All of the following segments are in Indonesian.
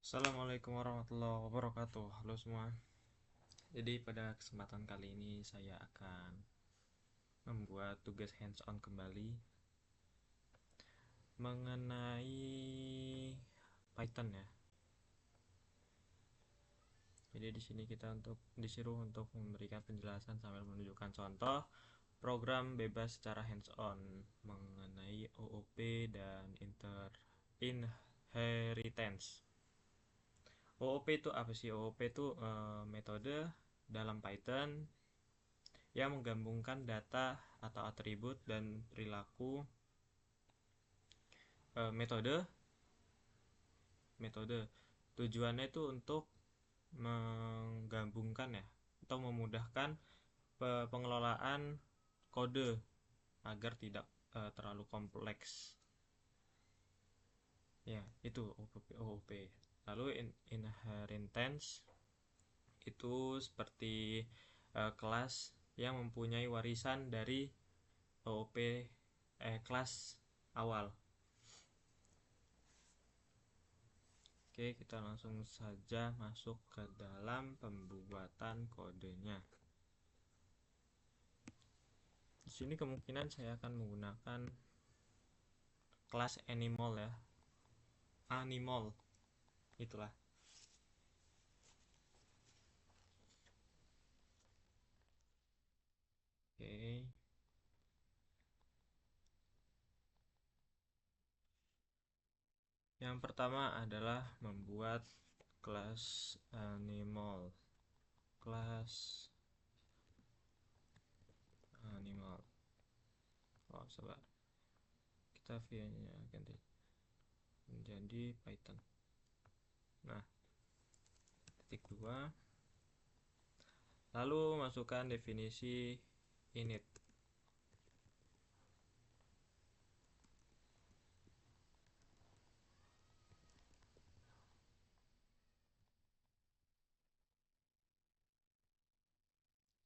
Assalamualaikum warahmatullahi wabarakatuh. Halo semua. Jadi pada kesempatan kali ini saya akan membuat tugas hands-on kembali mengenai Python ya. Jadi di sini kita disuruh untuk memberikan penjelasan sambil menunjukkan contoh program bebas secara hands-on mengenai OOP dan inheritance. OOP itu apa sih? OOP itu metode dalam Python yang menggabungkan data atau atribut dan perilaku metode tujuannya itu untuk menggabungkan ya atau memudahkan pengelolaan kode agar tidak terlalu kompleks ya. Itu OOP. Lalu inheritance itu seperti kelas yang mempunyai warisan dari OOP kelas awal. Oke, kita langsung saja masuk ke dalam pembuatan kodenya. Di sini kemungkinan saya akan menggunakan kelas animal ya. Animal itulah. Oke. Yang pertama adalah membuat kelas animal. Kelas animal. Oh, sabar. Kita via-nya ganti menjadi Python. Nah, titik 2. Lalu masukkan definisi init.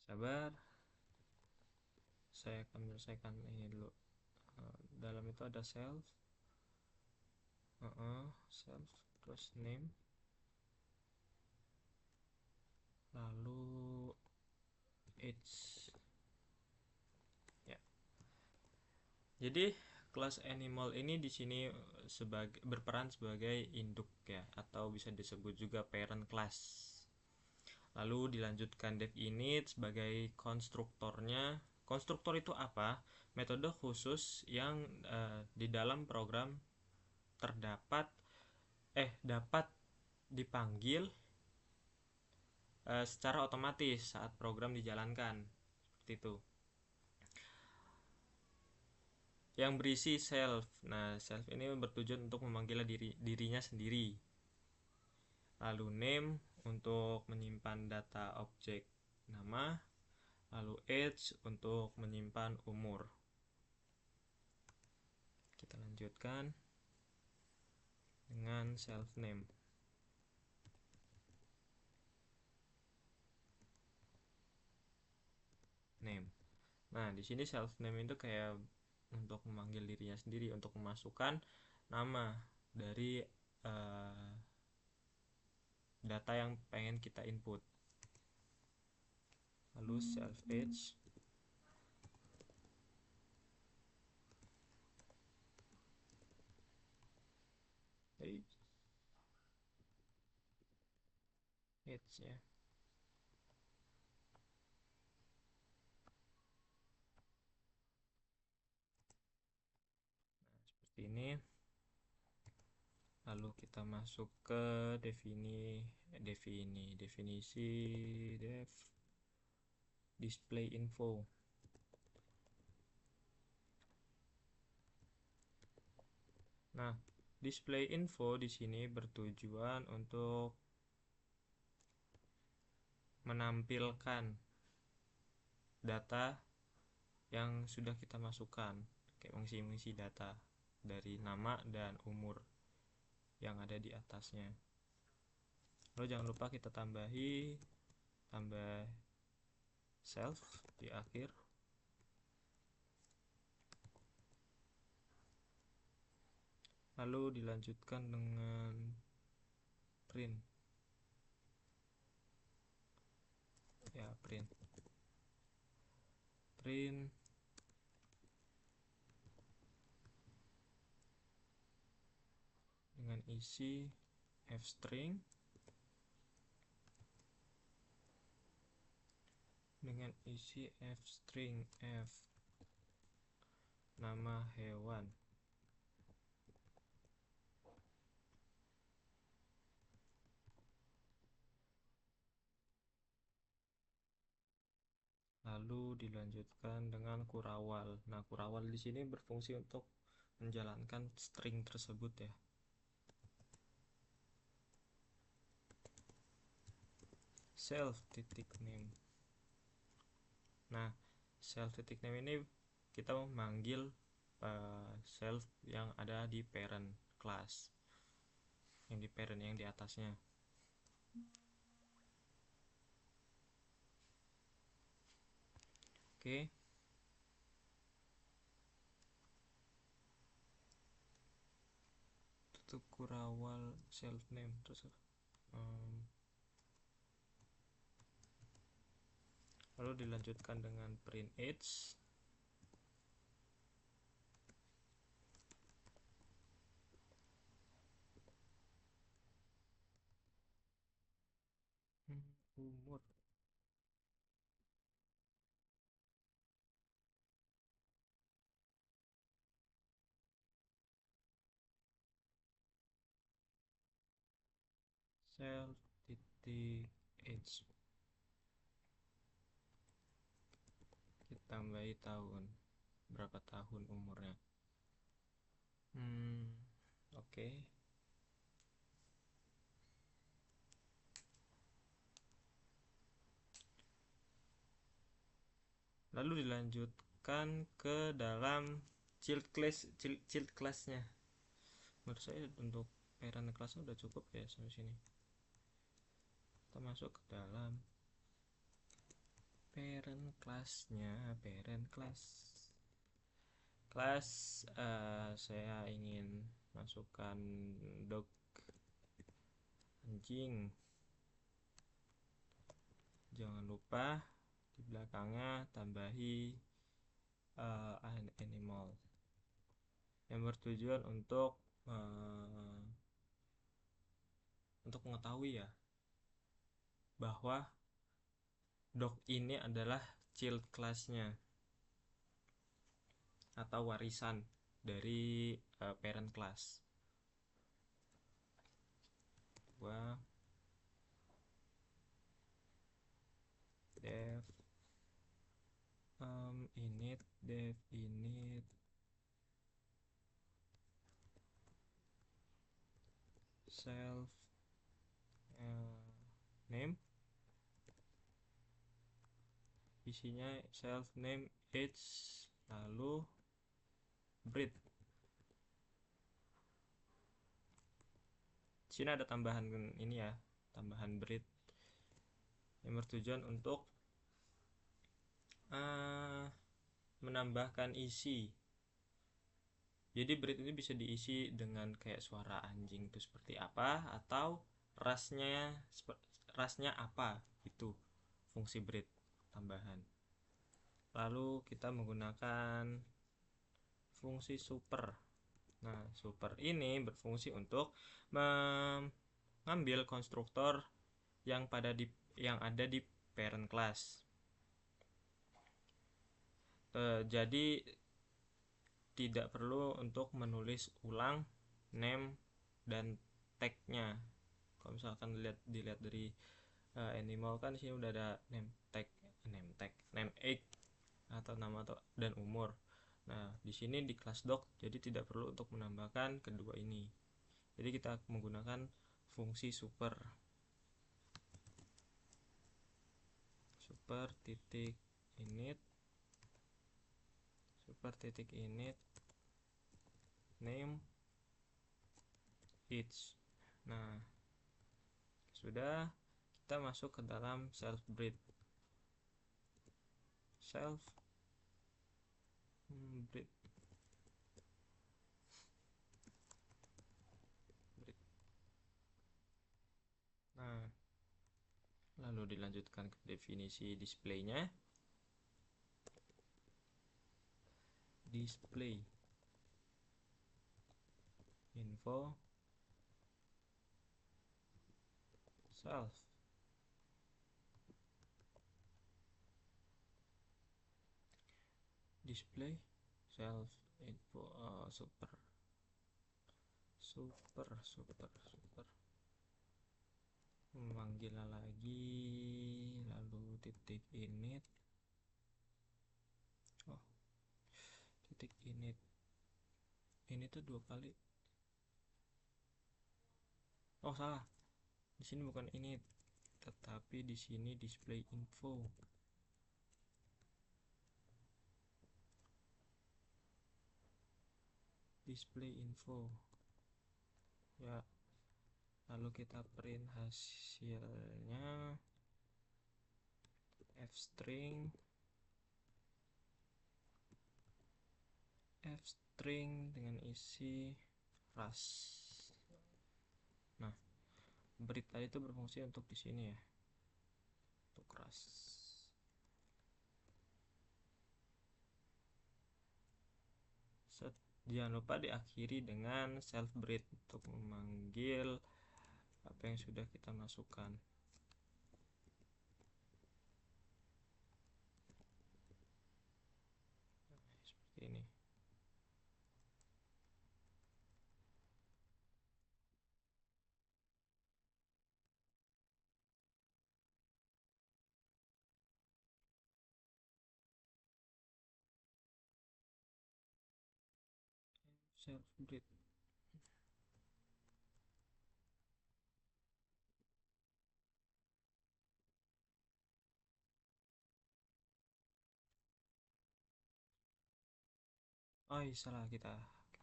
Sabar, saya akan menyelesaikan ini dulu. Dalam itu ada self, self terus name, lalu age ya. Jadi kelas animal ini di sini berperan sebagai induk ya, atau bisa disebut juga parent class. Lalu dilanjutkan dev init sebagai konstruktornya. Konstruktor itu apa? Metode khusus yang di dalam program dapat dipanggil secara otomatis saat program dijalankan, seperti itu. Yang berisi self. Nah, self ini bertujuan untuk memanggil dirinya sendiri. Lalu name untuk menyimpan data objek nama, lalu age untuk menyimpan umur. Kita lanjutkan dengan self name. Name. Nah, di sini self name itu kayak untuk memanggil dirinya sendiri, untuk memasukkan nama dari data yang pengen kita input. Lalu self age ya. Nah, seperti ini. Lalu kita masuk ke definisi def display info. Nah, display info di sini bertujuan untuk menampilkan data yang sudah kita masukkan, kayak mengisi data dari nama dan umur yang ada di atasnya. Lalu jangan lupa kita tambah self di akhir. Lalu dilanjutkan dengan print ya, print dengan isi f string f nama hewan. Lalu dilanjutkan dengan kurawal. Nah, kurawal di sini berfungsi untuk menjalankan string tersebut ya. Self titik name. Nah, self titik name ini kita memanggil self yang ada di parent class, yang di parent yang di atasnya. Oke. Tutup kurawal self name terus lalu dilanjutkan dengan print age. Umur. Self titik age, kita tambahi tahun, berapa tahun umurnya. Oke. Lalu dilanjutkan ke dalam child class-nya. Menurut saya untuk parent class-nya udah cukup ya sampai sini. Kita masuk ke dalam parent class-nya. Kelas saya ingin masukkan dog, anjing. Jangan lupa di belakangnya tambahi an animal yang bertujuan untuk mengetahui ya bahwa dog ini adalah child class-nya atau warisan dari parent class. Gua dev init self name, isinya self name, age, lalu breed. Sini ada tambahan ini ya, tambahan breed yang bertujuan untuk menambahkan isi. Jadi breed ini bisa diisi dengan kayak suara anjing itu seperti apa, atau rasnya apa, itu fungsi breed tambahan. Lalu kita menggunakan fungsi super. Nah, super ini berfungsi untuk mengambil konstruktor yang ada di parent class. Jadi tidak perlu untuk menulis ulang name dan tag-nya. Kalau misalkan dilihat dari animal kan di sini udah ada name age atau nama dan umur. Nah, di sini di kelas dog jadi tidak perlu untuk menambahkan kedua ini. Jadi kita menggunakan fungsi super titik init name age. Nah, sudah, kita masuk ke dalam self breed. lalu dilanjutkan ke definisi displaynya. Display info self display self info super memanggil lagi, lalu titik init. Oh, titik init ini tuh 2 kali. Oh, salah, di sini bukan init tetapi di sini display info. Display info ya, lalu kita print hasilnya f-string dengan isi ras. Nah, breed tadi itu berfungsi untuk di sini ya, untuk ras. Jangan lupa diakhiri dengan self breed untuk memanggil apa yang sudah kita masukkan. Nah, seperti ini. Self breed. Oh iya, salah, kita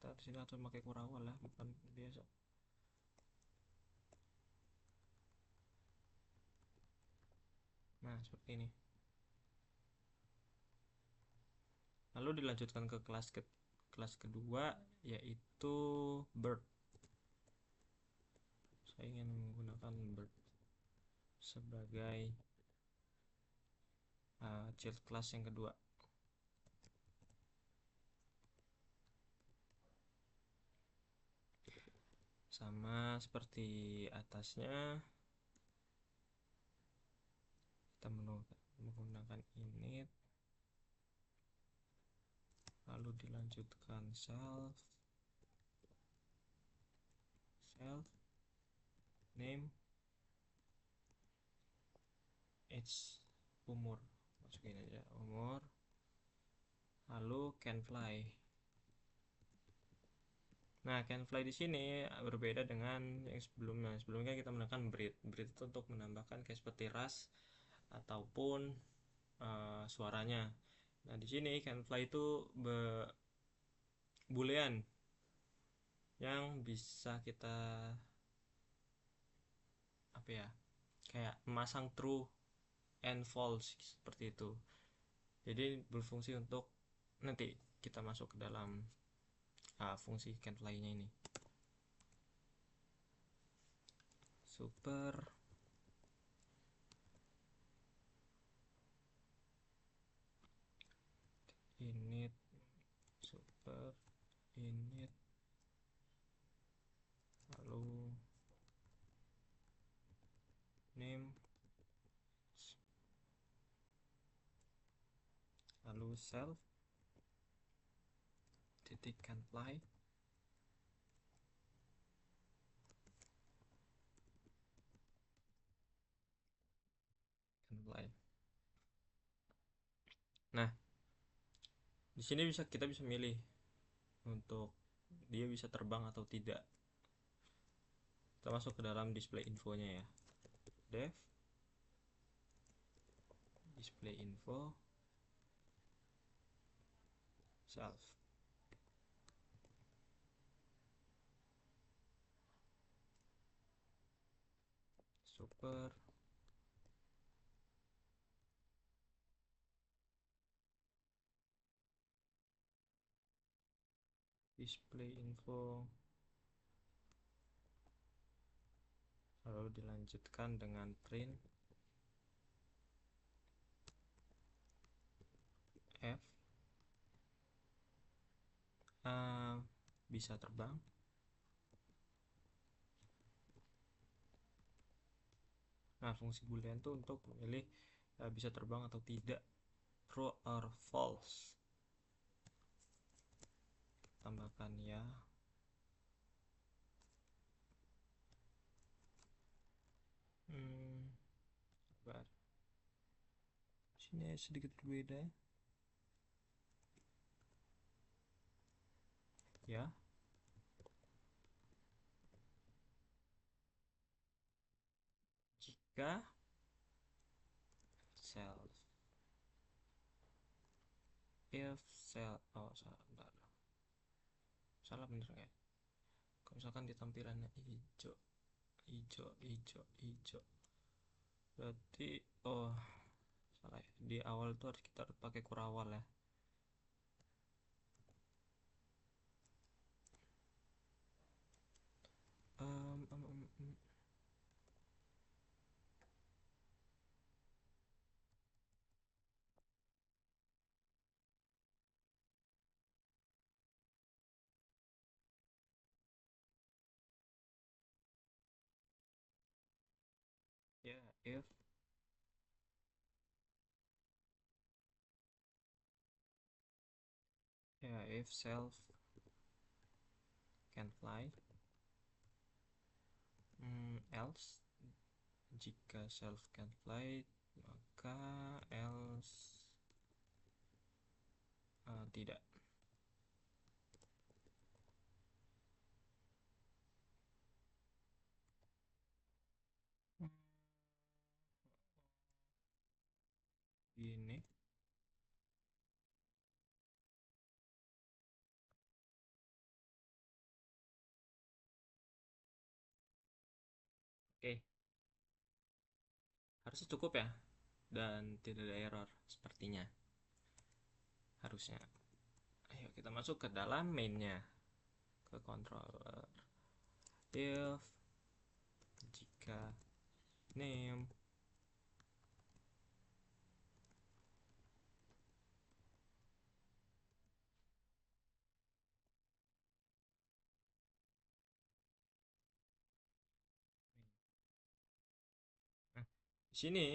di sini harus pakai kurawal lah, bukan biasa. Nah, seperti ini. Lalu dilanjutkan ke kelas kedua, yaitu bird. Saya ingin menggunakan bird sebagai child class yang kedua. Sama seperti atasnya, kita menggunakan init, lalu dilanjutkan self name age, umur, masukin aja umur, lalu can fly. Nah, can fly di sini berbeda dengan yang sebelumnya. Sebelumnya kita menggunakan breed itu untuk menambahkan kayak seperti ras ataupun suaranya. Nah, di sini can fly itu boolean yang bisa kita apa ya, kayak memasang true and false seperti itu. Jadi berfungsi untuk nanti kita masuk ke dalam fungsi can fly-nya ini. Super init lalu name lalu self titik can fly Nah, di sini kita bisa milih untuk dia bisa terbang atau tidak. Kita masuk ke dalam display infonya ya, dev display info self. Super display info, lalu dilanjutkan dengan print F uh, bisa terbang. Nah, fungsi boolean itu untuk memilih bisa terbang atau tidak, true or false. Tambahkan ya. Sabar. Sini sedikit berbeda ya. Jika self, if self, oh salah, bentar. Salah bener nggak ya? Kalau misalkan di tampilannya hijau, hijau, hijau, hijau, berarti oh salah ya. Di awal tuh harus kita pakai kurawal ya. Um, um, um, um. Ya, if self can fly, else jika self can fly maka else tidak. Ini oke, harusnya cukup ya dan tidak ada error sepertinya, harusnya. Ayo kita masuk ke dalam mainnya, ke controller. If jika name nah, di sini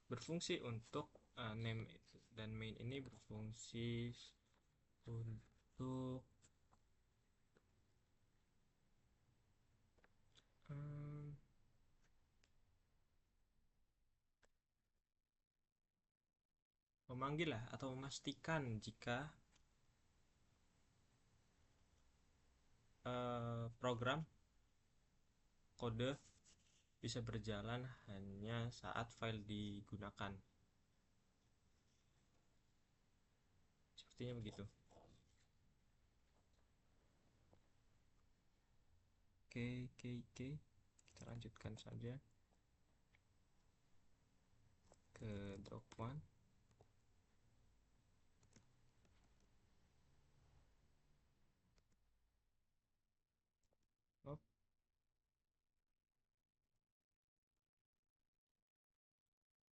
berfungsi untuk name dan main ini berfungsi untuk um, memanggil lah atau memastikan jika program kode bisa berjalan hanya saat file digunakan. Sepertinya begitu. Oke. Kita lanjutkan saja ke drop one.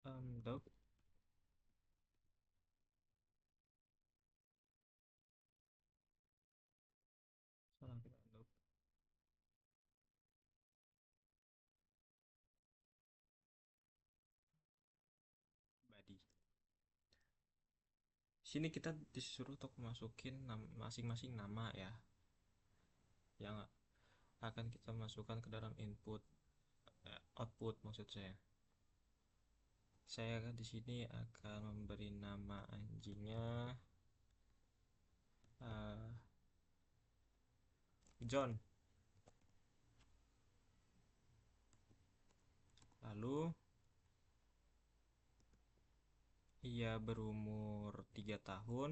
Oh, dog. Salah kita dog. Body. Sini kita disuruh untuk masukin masing-masing nama ya, yang akan kita masukkan ke dalam input, output maksud saya. Saya di sini akan memberi nama anjingnya John. Lalu ia berumur 3 tahun.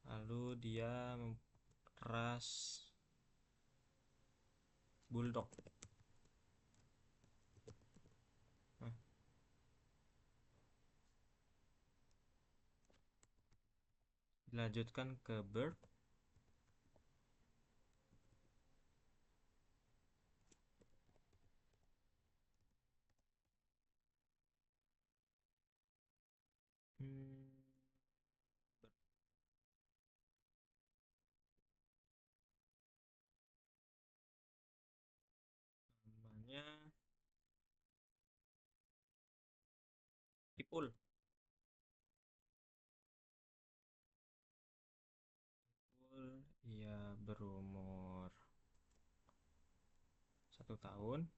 Lalu dia ras bulldog. Nah, dilanjutkan ke bird. namanya Ipul. Ipul, ia berumur 1 tahun.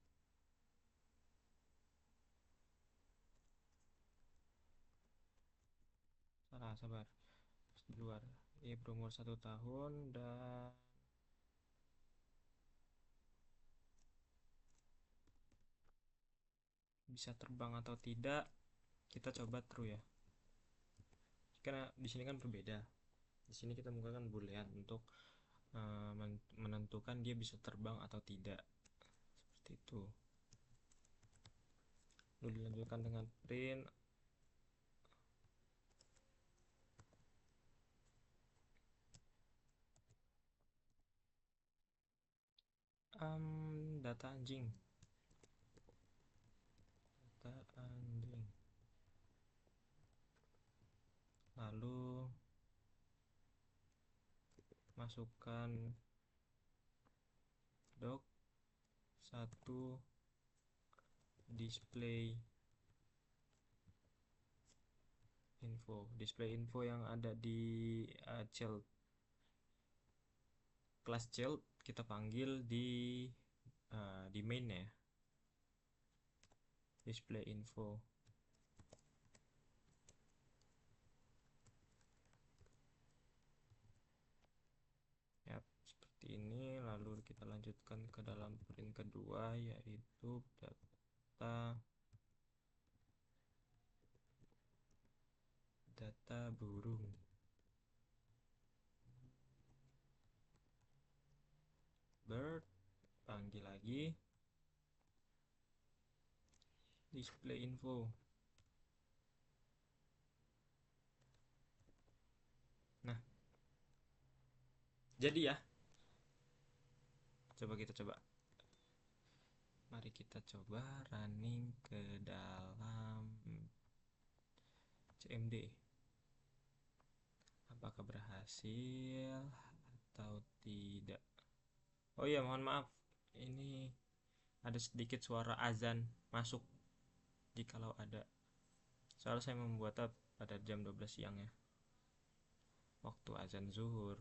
Salah, sabar. Di luar. Ia berumur 1 tahun dan bisa terbang atau tidak, kita coba true ya. Karena di sini kan berbeda. Di sini kita menggunakan boolean untuk menentukan dia bisa terbang atau tidak. Seperti itu. Lalu dilanjutkan dengan print data anjing. Data anjing. Lalu masukkan doc 1 display info yang ada di child kelas child kita panggil di main ya, display info. Ya, seperti ini. Lalu kita lanjutkan ke dalam print kedua, yaitu data burung. Bird, panggil lagi display info. Nah, jadi ya, mari kita coba running ke dalam CMD. Apakah berhasil atau tidak? Oh iya, mohon maaf, ini ada sedikit suara azan masuk jikalau ada. Soalnya saya membuatnya pada jam 12 siang ya, waktu azan zuhur.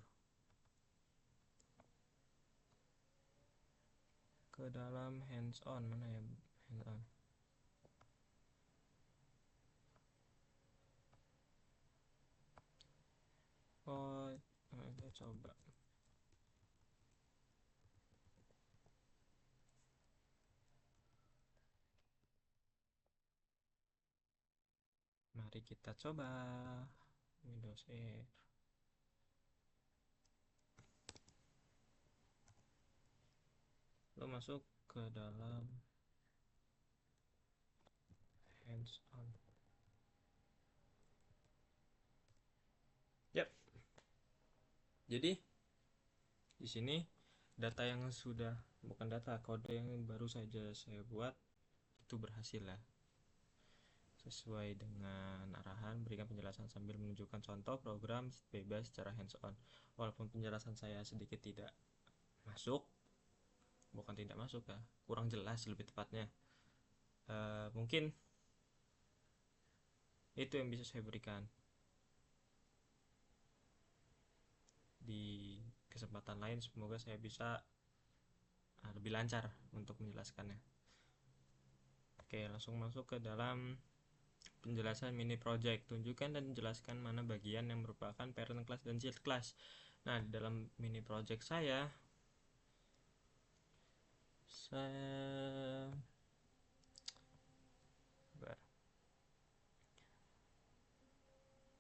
Ke dalam hands on, mana ya hands on? Oh, kita coba. Mari kita coba Windows Air. Lo masuk ke dalam hands on. Yap. Jadi di sini data yang sudah, bukan data, kode yang baru saja saya buat itu berhasil ya. Sesuai dengan arahan, berikan penjelasan sambil menunjukkan contoh program bebas secara hands on. Walaupun penjelasan saya sedikit tidak masuk, bukan tidak masuk ya, kurang jelas lebih tepatnya. Mungkin itu yang bisa saya berikan di kesempatan lain. Semoga saya bisa lebih lancar untuk menjelaskannya. Oke, langsung masuk ke dalam penjelasan mini project. Tunjukkan dan jelaskan mana bagian yang merupakan parent class dan child class. Nah, di dalam mini project saya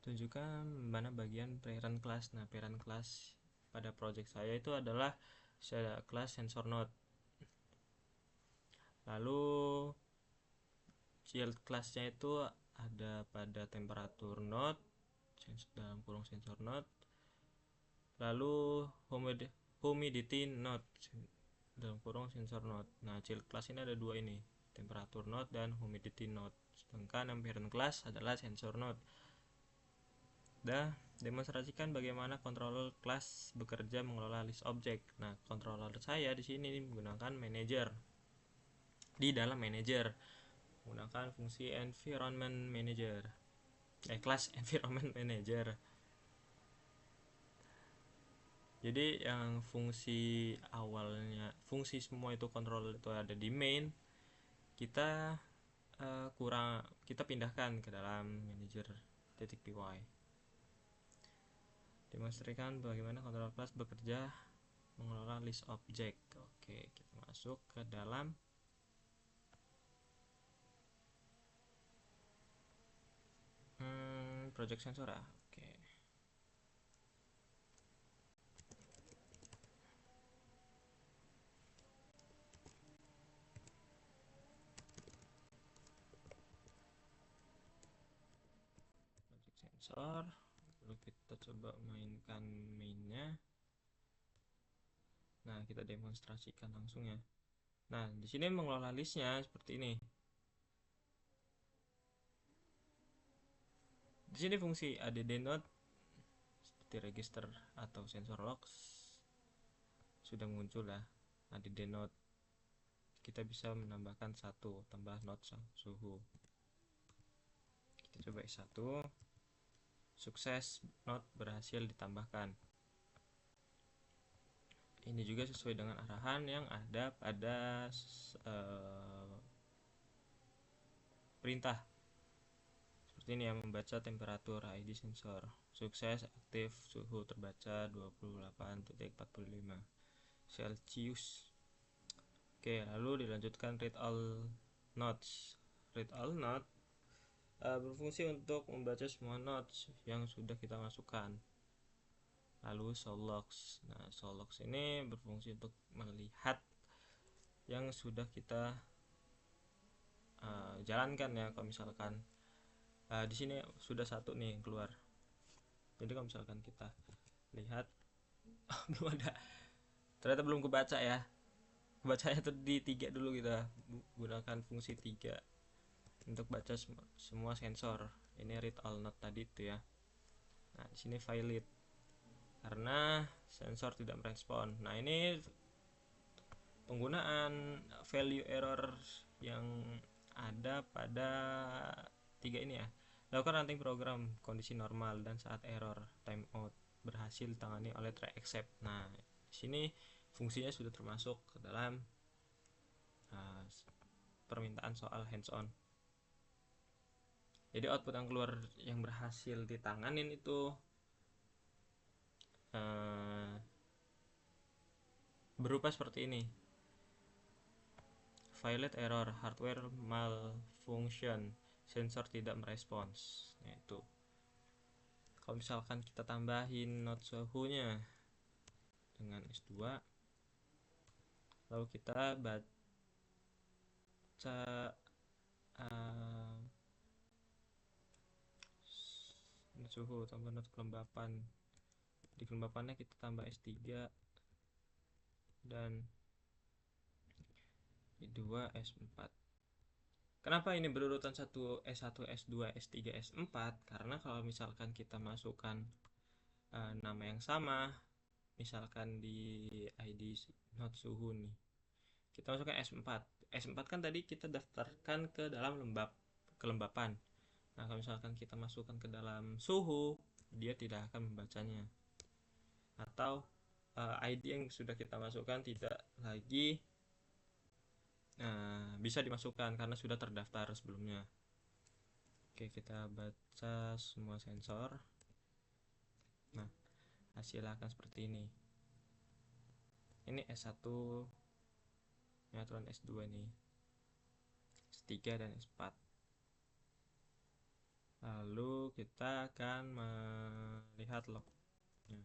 tunjukkan mana bagian parent class. Nah, parent class pada project saya itu adalah kelas sensor node. Lalu child classnya itu ada pada temperatur node, dalam kurung sensor node. Lalu humidity node, dalam kurung sensor node. Nah, child class ini ada dua ini, temperatur node dan humidity node. Sedangkan yang parent class adalah sensor node. sudah demonstrasikan bagaimana controller class bekerja mengelola list object. Nah, controller saya di sini menggunakan manager. Di dalam manager menggunakan fungsi environment manager. Class environment manager. Jadi yang fungsi awalnya, fungsi semua itu controller itu ada di main, kita kita pindahkan ke dalam manager .py. Demonstrasikan bagaimana controller class bekerja mengelola list object. Oke, kita masuk ke dalam project sensor. Oke. Project sensor. Lalu kita coba mainkan mainnya. Nah, kita demonstrasikan langsung ya. Nah, di sini mengelola listnya seperti ini. Di sini fungsi add node seperti register atau sensor logs sudah muncul ya. Add node kita bisa menambahkan satu, tambah node suhu. Kita coba S1. Sukses, node berhasil ditambahkan. Ini juga sesuai dengan arahan yang ada pada perintah. Seperti ini ya, membaca temperatur ID sensor. Sukses, aktif, suhu terbaca 28.45 Celcius. Oke, lalu dilanjutkan read all nodes. Read all node berfungsi untuk membaca semua nodes yang sudah kita masukkan. Lalu show logs. Nah, show logs ini berfungsi untuk melihat yang sudah kita jalankan ya. Kalau misalkan di sini sudah satu nih yang keluar. Jadi kalau misalkan kita lihat belum ada, ternyata belum kebaca ya. Kebacanya tuh di 3 dulu, kita gunakan fungsi 3 untuk baca semua sensor. Ini read all node tadi itu ya. Nah, di sini valid karena sensor tidak merespon. Nah, ini penggunaan value error yang ada pada 3 ini ya. Lakukan running program kondisi normal dan saat error timeout berhasil ditangani oleh try except. Nah, di sini fungsinya sudah termasuk ke dalam permintaan soal hands on. Jadi output yang keluar yang berhasil ditanganin itu berupa seperti ini. Violate error, hardware malfunction, sensor tidak merespons. Nah, itu. Kalau misalkan kita tambahin node suhunya dengan S2, lalu kita baca node suhu tambah node kelembapan. Di kelembapannya kita tambah S3 dan S2 S4. Kenapa ini berurutan 1 S1 S2 S3 S4? Karena kalau misalkan kita masukkan nama yang sama, misalkan di ID node suhu nih, kita masukkan S4. S4 kan tadi kita daftarkan ke dalam kelembapan. Nah, kalau misalkan kita masukkan ke dalam suhu, dia tidak akan membacanya. Atau ID yang sudah kita masukkan tidak lagi bisa dimasukkan karena sudah terdaftar sebelumnya. Oke, kita baca semua sensor. Nah, hasilnya akan seperti ini. Ini S1, nyatuan S2 nih, S3 dan S4. Lalu kita akan melihat lognya.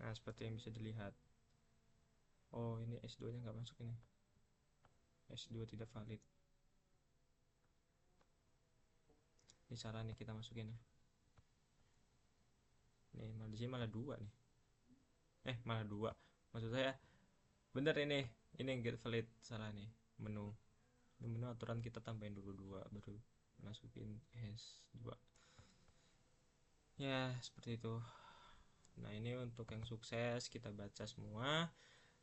Nah, seperti yang bisa dilihat. Oh, ini S2 nya nggak masuk ini. S2 tidak valid. Ini salah nih, kita masukin nih. Nih, di sini malah 2 nih. Malah 2. Maksud saya bener ini yang get valid, salah nih. Menu aturan kita tambahin dulu 2 baru masukin S2 ya, seperti itu. Nah, ini untuk yang sukses kita baca semua,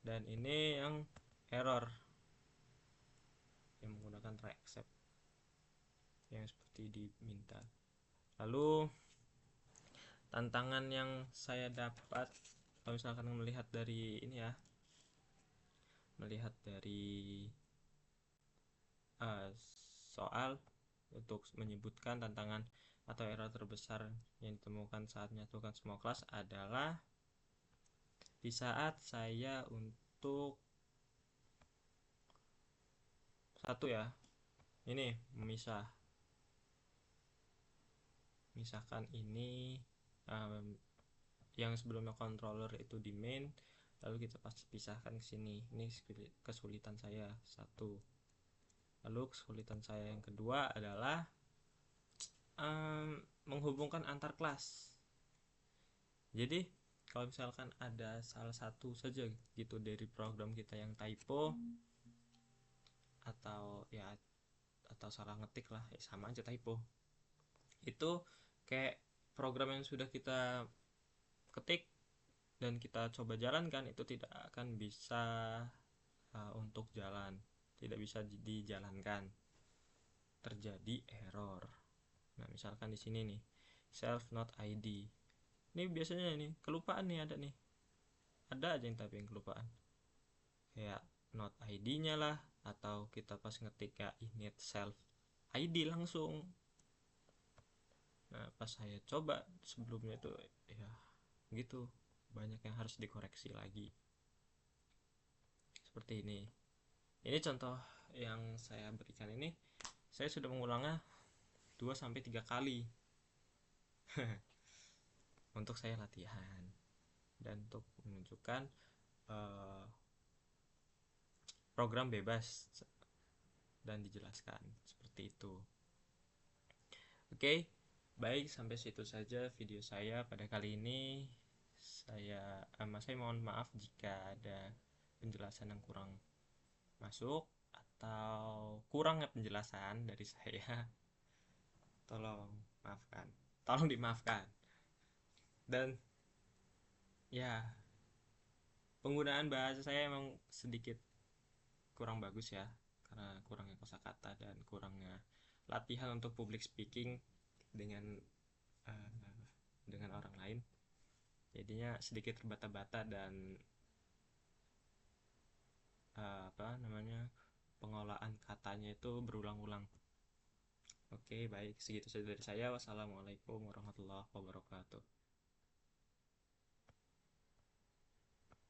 dan ini yang error yang menggunakan try except yang seperti diminta. Lalu tantangan yang saya dapat kalau misalkan melihat dari ini ya, melihat dari soal untuk menyebutkan tantangan atau error terbesar yang ditemukan saat menyatukan semua kelas adalah di saat saya untuk satu ya, ini misahkan ini yang sebelumnya controller itu di main, lalu kita pasti pisahkan ke sini. Ini kesulitan saya satu. Lalu kesulitan saya yang kedua adalah menghubungkan antar kelas. Jadi kalau misalkan ada salah satu saja gitu dari program kita yang typo atau salah ngetik lah, ya sama aja typo, itu kayak program yang sudah kita ketik dan kita coba jalankan itu tidak akan bisa untuk jalan, tidak bisa dijalankan, terjadi error. Nah, misalkan di sini nih self not ID, ini biasanya nih kelupaan nih, ada aja yang tapi yang kelupaan, kayak not ID-nya lah, atau kita pas ngetik ya init self ID langsung. Nah, pas saya coba sebelumnya itu ya gitu, banyak yang harus dikoreksi lagi. Seperti ini. Ini contoh yang saya berikan ini, saya sudah mengulangnya 2-3 kali untuk saya latihan dan untuk menunjukkan program bebas dan dijelaskan seperti itu. Oke, baik, sampai situ saja video saya pada kali ini. Saya mohon maaf jika ada penjelasan yang kurang masuk atau kurangnya penjelasan dari saya. Tolong dimaafkan. Dan ya, penggunaan bahasa saya emang sedikit kurang bagus ya, karena kurangnya kosakata dan kurangnya latihan untuk public speaking dengan orang lain. Jadinya sedikit terbata-bata dan pengolahan katanya itu berulang-ulang. Oke, baik, segitu saja dari saya. Wassalamualaikum warahmatullahi wabarakatuh.